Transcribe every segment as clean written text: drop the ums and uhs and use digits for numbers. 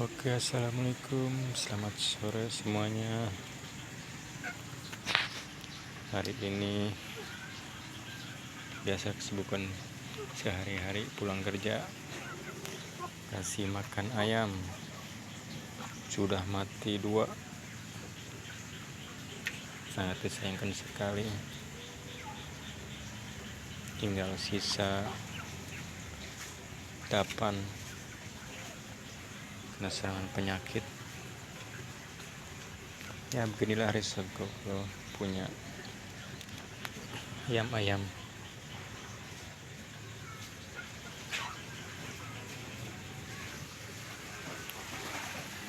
Oke, assalamualaikum, selamat sore semuanya. Hari ini biasa kesibukan sehari-hari, pulang kerja kasih makan ayam, sudah mati 2, sangat disayangkan sekali. Tinggal sisa 8 kena serangan penyakit. Ya beginilah resiko kalau punya ayam-ayam.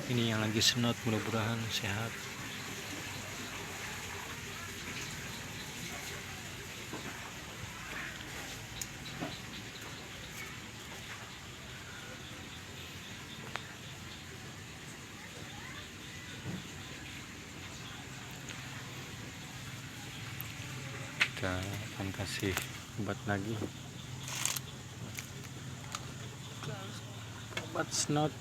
Ini yang lagi senot, mudah-mudahan sehat. Kita akan kasih obat lagi, obat snot.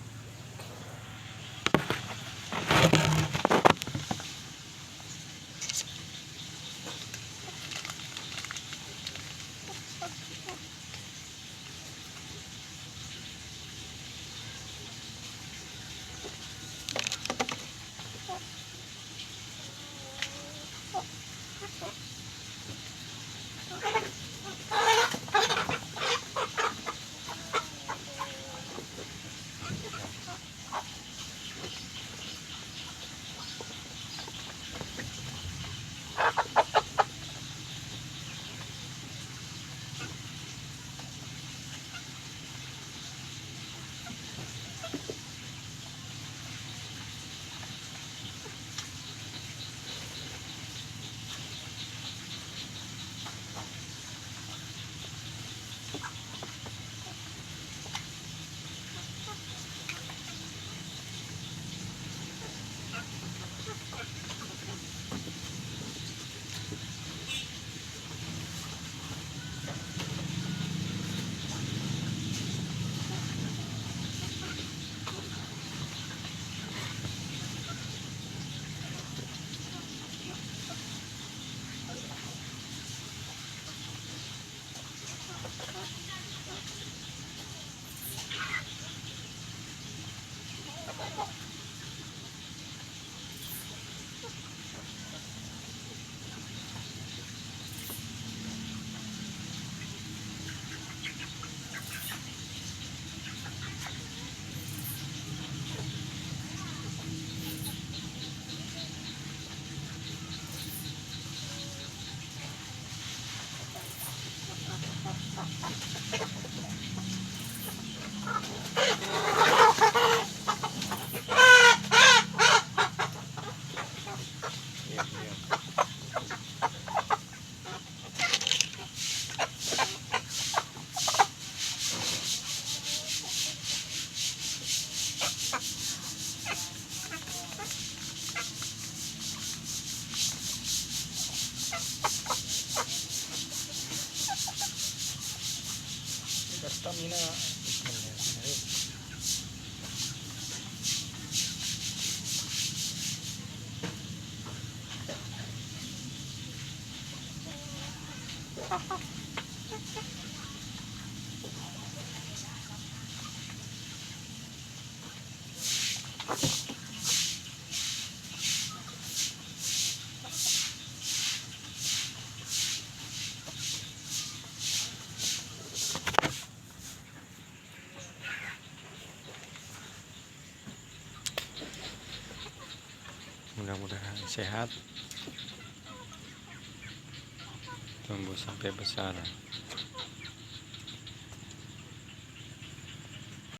Stamina. Mudah-mudahan sehat, tumbuh sampai besar.